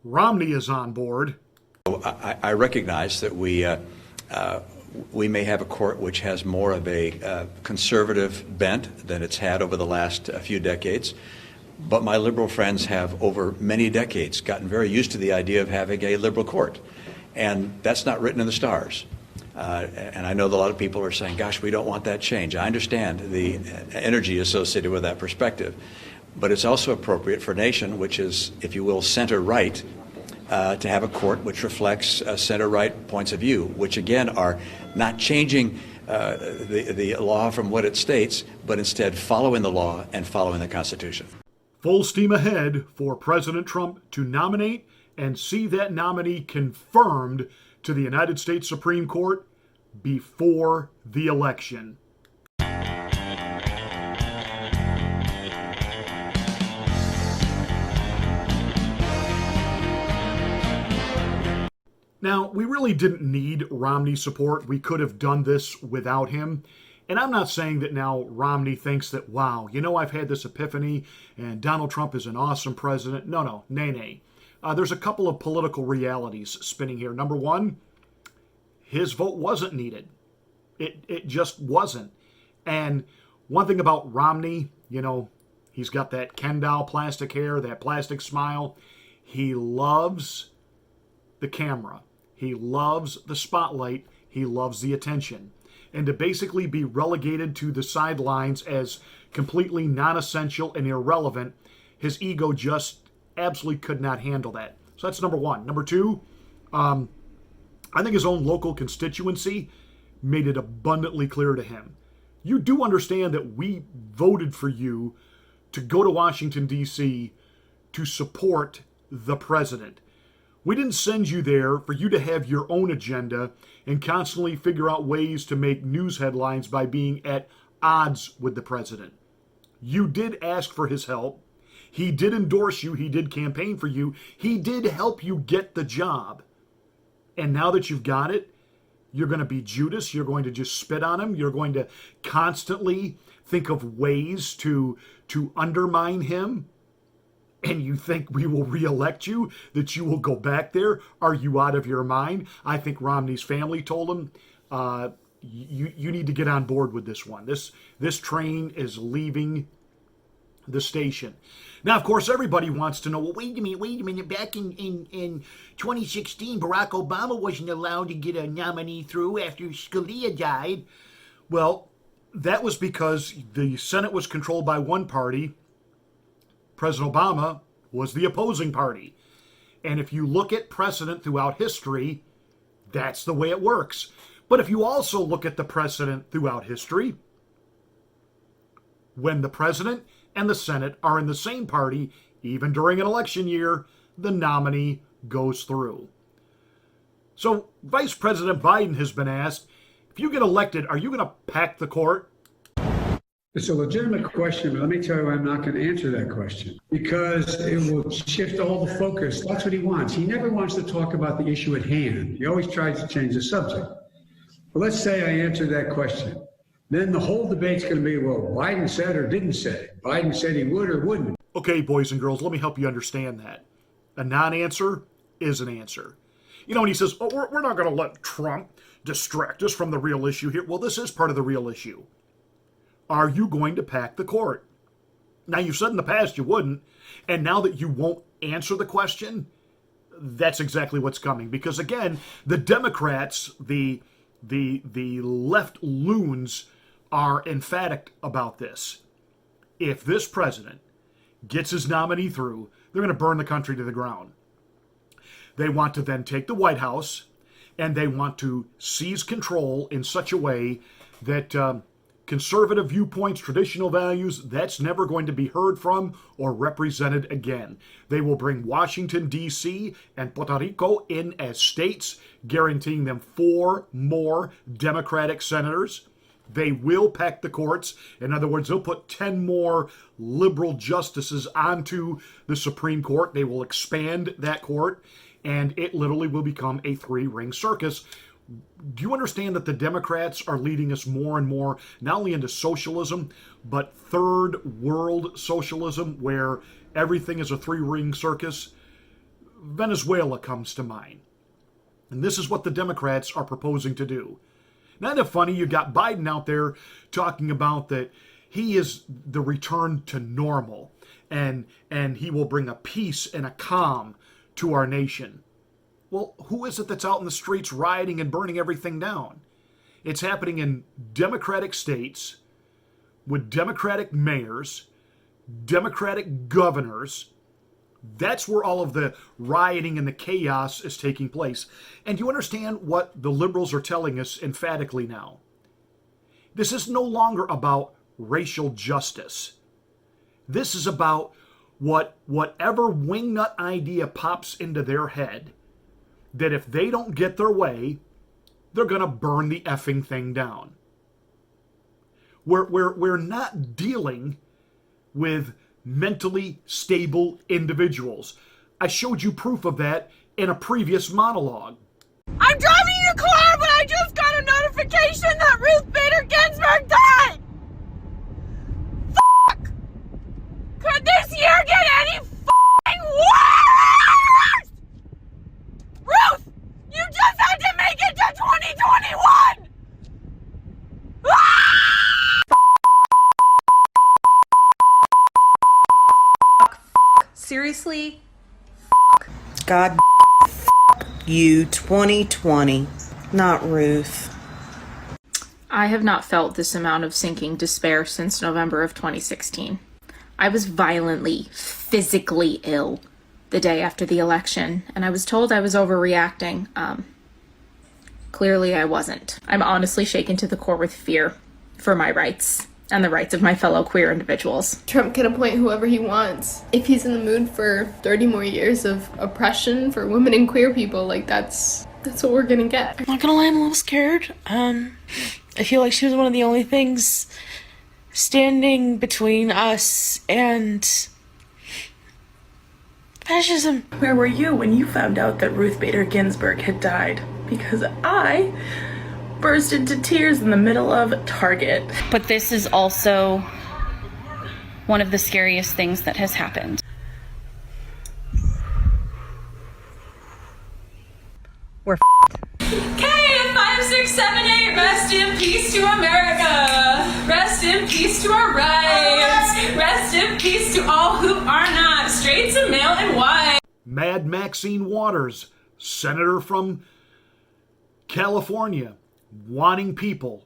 Romney is on board. I recognize that we may have a court which has more of a conservative bent than it's had over the last few decades. But my liberal friends have, over many decades, gotten very used to the idea of having a liberal court. And that's not written in the stars. And I know that a lot of people are saying, gosh, we don't want that change. I understand the energy associated with that perspective. But it's also appropriate for a nation which is, if you will, center-right, to have a court which reflects center-right points of view, which again are not changing the law from what it states, but instead following the law and following the Constitution. Full steam ahead for President Trump to nominate and see that nominee confirmed to the United States Supreme Court before the election. Now, we really didn't need Romney's support. We could have done this without him. And I'm not saying that now Romney thinks that, wow, I've had this epiphany and Donald Trump is an awesome president. No, nay. There's a couple of political realities spinning here. Number one, his vote wasn't needed. It just wasn't. And one thing about Romney, he's got that Ken doll plastic hair, that plastic smile. He loves the camera. He loves the spotlight. He loves the attention. And to basically be relegated to the sidelines as completely non-essential and irrelevant, his ego just absolutely could not handle that. So that's number one. Number two, I think his own local constituency made it abundantly clear to him. You do understand that we voted for you to go to Washington, D.C. to support the president. We didn't send you there for you to have your own agenda and constantly figure out ways to make news headlines by being at odds with the president. You did ask for his help. He did endorse you. He did campaign for you. He did help you get the job. And now that you've got it, you're going to be Judas. You're going to just spit on him. You're going to constantly think of ways to undermine him. And you think we will reelect you, that you will go back there? Are you out of your mind? I think Romney's family told him, you need to get on board with this one. This train is leaving the station. Now, of course, everybody wants to know, well, wait a minute. Back in 2016, Barack Obama wasn't allowed to get a nominee through after Scalia died. Well, that was because the Senate was controlled by one party. President Obama was the opposing party. And if you look at precedent throughout history, that's the way it works. But if you also look at the precedent throughout history, when the president and the Senate are in the same party, even during an election year, the nominee goes through. So Vice President Biden has been asked, if you get elected, are you going to pack the court? It's a legitimate question, but let me tell you, I'm not going to answer that question because it will shift all the focus. That's what he wants. He never wants to talk about the issue at hand. He always tries to change the subject. But let's say I answer that question. Then the whole debate's going to be, well, Biden said or didn't say. Biden said he would or wouldn't. Okay, boys and girls, let me help you understand that. A non-answer is an answer. When he says, oh, we're not going to let Trump distract us from the real issue here. Well, this is part of the real issue. Are you going to pack the court? Now, you've said in the past you wouldn't, and now that you won't answer the question, that's exactly what's coming. Because again, the Democrats, the left loons, are emphatic about this. If this president gets his nominee through, they're going to burn the country to the ground. They want to then take the White House, and they want to seize control in such a way that conservative viewpoints, traditional values, that's never going to be heard from or represented again. They will bring Washington, D.C. and Puerto Rico in as states, guaranteeing them 4 more Democratic senators. They will pack the courts. In other words, they'll put 10 more liberal justices onto the Supreme Court. They will expand that court, and it literally will become a 3-ring circus. Do you understand that the Democrats are leading us more and more, not only into socialism, but third world socialism, where everything is a 3-ring circus? Venezuela comes to mind. And this is what the Democrats are proposing to do. Not that funny, you got Biden out there talking about that he is the return to normal and he will bring a peace and a calm to our nation. Well, who is it that's out in the streets rioting and burning everything down? It's happening in Democratic states with Democratic mayors, Democratic governors. That's where all of the rioting and the chaos is taking place. And do you understand what the liberals are telling us emphatically now? This is no longer about racial justice. This is about whatever wingnut idea pops into their head, that if they don't get their way, they're going to burn the effing thing down. We're not dealing with mentally stable individuals. I showed you proof of that in a previous monologue. I'm driving your car, but I just got a notification that Ruth Bader Ginsburg died! Fuck! Could this year get any fucking worse? Ruth, you just had to make it to 2021! Seriously? God you, 2020. Not Ruth. I have not felt this amount of sinking despair since November of 2016. I was violently, physically ill the day after the election, and I was told I was overreacting. Clearly I wasn't. I'm honestly shaken to the core with fear for my rights and the rights of my fellow queer individuals. Trump can appoint whoever he wants. If he's in the mood for 30 more years of oppression for women and queer people, like that's what we're gonna get. I'm not gonna lie, I'm a little scared. I feel like she was one of the only things standing between us and fascism. Where were you when you found out that Ruth Bader Ginsburg had died? Because I burst into tears in the middle of Target. But this is also one of the scariest things that has happened. We're K5678, rest in peace to America. Rest in peace to our rights. Rest in peace to all who are not straight to male and white. Mad Maxine Waters, senator from California, wanting people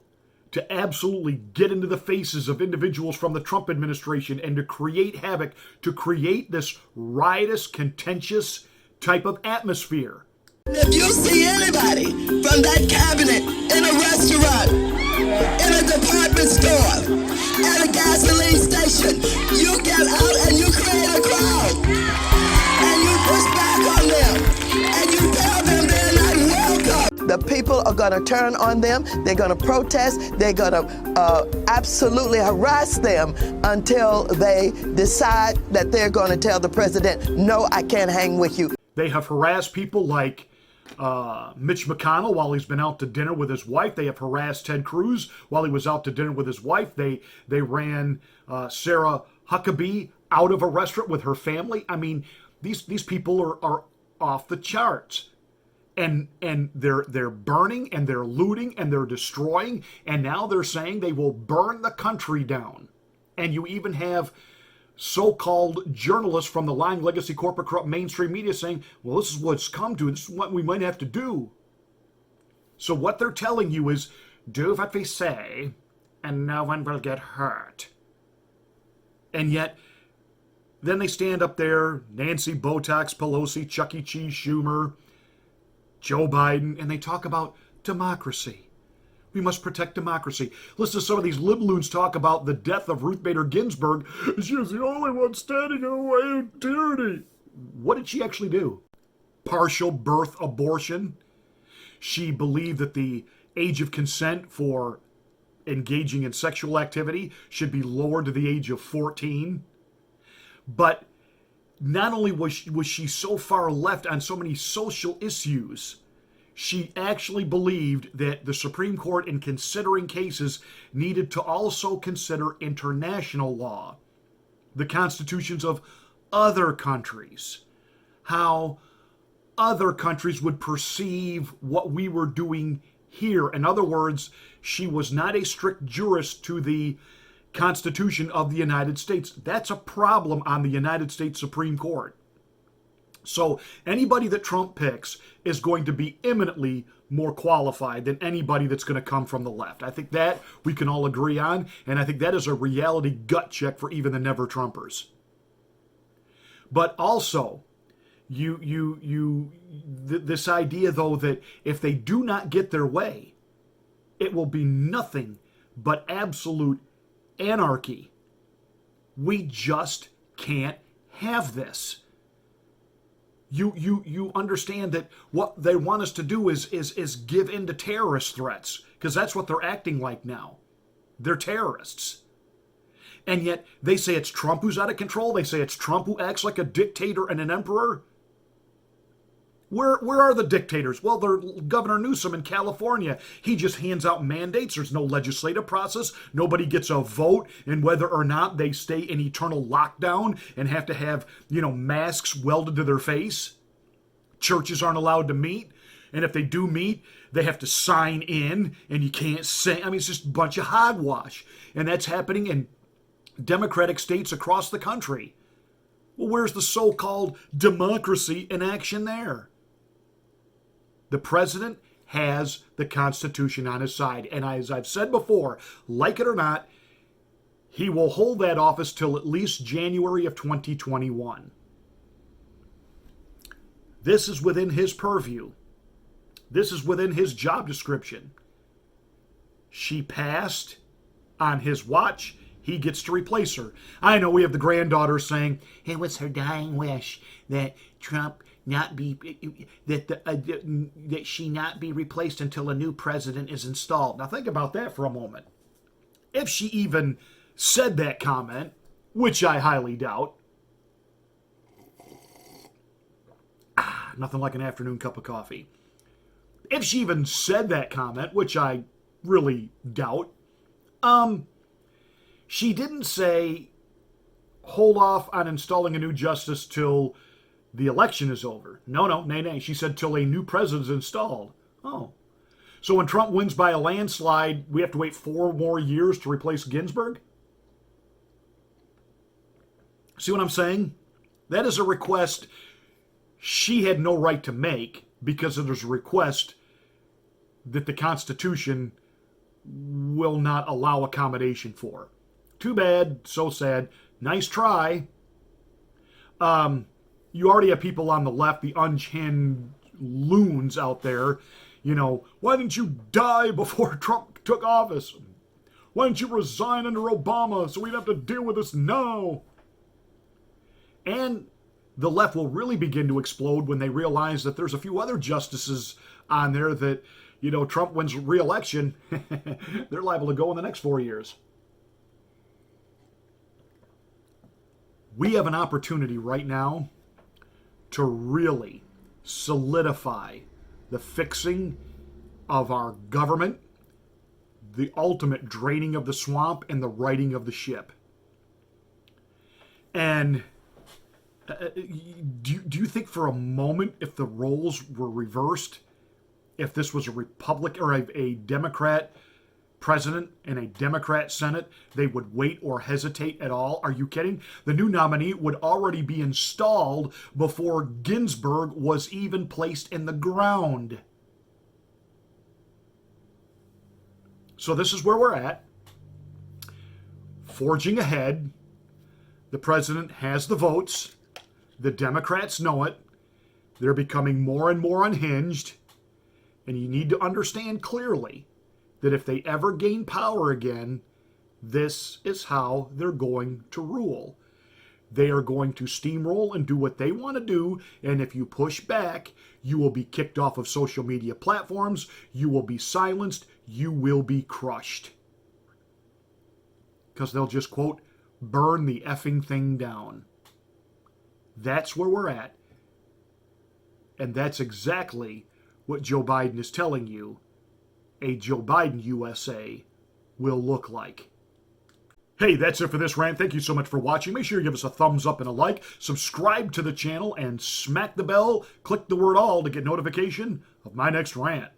to absolutely get into the faces of individuals from the Trump administration and to create havoc, to create this riotous, contentious type of atmosphere. If you see anybody from that cabinet in a restaurant, in a department store, at a gasoline station, you get out and you create a crowd. And you push back on them. And you tell them they're not welcome. The people are going to turn on them. They're going to protest. They're going to absolutely harass them until they decide that they're going to tell the president, no, I can't hang with you. They have harassed people like Mitch McConnell while he's been out to dinner with his wife. They have harassed Ted Cruz while he was out to dinner with his wife. They ran Sarah Huckabee out of a restaurant with her family. I mean, these people are off the charts. And they're burning and they're looting and they're destroying, and now they're saying they will burn the country down. And you even have so-called journalists from the lying legacy corporate corrupt mainstream media saying, well, this is what it's come to, this is what we might have to do. So what they're telling you is, do what we say and no one will get hurt. And yet then they stand up there, Nancy Botox Pelosi, Chuck E. Cheese Schumer, Joe Biden, and they talk about democracy. We must protect democracy. Listen to some of these libloons talk about the death of Ruth Bader Ginsburg. She was the only one standing in the way of tyranny. What did she actually do? Partial birth abortion. She believed that the age of consent for engaging in sexual activity should be lowered to the age of 14. But not only was she so far left on so many social issues, she actually believed that the Supreme Court, in considering cases, needed to also consider international law, the constitutions of other countries, how other countries would perceive what we were doing here. In other words, she was not a strict jurist to the Constitution of the United States. That's a problem on the United States Supreme Court. So anybody that Trump picks is going to be eminently more qualified than anybody that's going to come from the left. I think that we can all agree on, and I think that is a reality gut check for even the never Trumpers. But also, this idea though that if they do not get their way, it will be nothing but absolute anarchy. We just can't have this. You understand that what they want us to do is give in to terrorist threats, because that's what they're acting like now. They're terrorists. And yet they say it's Trump who's out of control. They say it's Trump who acts like a dictator and an emperor. Where are the dictators? Well, they're Governor Newsom in California. He just hands out mandates. There's no legislative process. Nobody gets a vote in whether or not they stay in eternal lockdown and have to have, masks welded to their face. Churches aren't allowed to meet. And if they do meet, they have to sign in, and you can't say. I mean, it's just a bunch of hogwash. And that's happening in Democratic states across the country. Well, where's the so-called democracy in action there? The president has the Constitution on his side. And as I've said before, like it or not, he will hold that office till at least January of 2021. This is within his purview. This is within his job description. She passed on his watch. He gets to replace her. I know we have the granddaughter saying, it was her dying wish that Trump not be, that she not be replaced until a new president is installed. Now think about that for a moment. If she even said that comment, which I highly doubt, nothing like an afternoon cup of coffee. If she even said that comment, which I really doubt, she didn't say, hold off on installing a new justice till the election is over. No, nay. She said till a new president is installed. Oh. So when Trump wins by a landslide, we have to wait 4 more years to replace Ginsburg? See what I'm saying? That is a request she had no right to make, because there's a request that the Constitution will not allow accommodation for. Too bad, so sad. Nice try. You already have people on the left, the unhinged loons out there. Why didn't you die before Trump took office? Why didn't you resign under Obama so we'd have to deal with this now? And the left will really begin to explode when they realize that there's a few other justices on there that, Trump wins re-election, they're liable to go in the next 4 years. We have an opportunity right now to really solidify the fixing of our government, the ultimate draining of the swamp, and the righting of the ship. And do you think for a moment, if the roles were reversed, if this was a Republican or a Democrat president and a Democrat Senate, they would wait or hesitate at all? Are you kidding? The new nominee would already be installed before Ginsburg was even placed in the ground. So this is where we're at. Forging ahead. The president has the votes. The Democrats know it. They're becoming more and more unhinged. And you need to understand clearly that if they ever gain power again, this is how they're going to rule. They are going to steamroll and do what they want to do, and if you push back, you will be kicked off of social media platforms, you will be silenced, you will be crushed. Because they'll just, quote, burn the effing thing down. That's where we're at. And that's exactly what Joe Biden is telling you a Joe Biden USA will look like. Hey, that's it for this rant. Thank you so much for watching. Make sure you give us a thumbs up and a like. Subscribe to the channel and smack the bell. Click the word all to get notification of my next rant.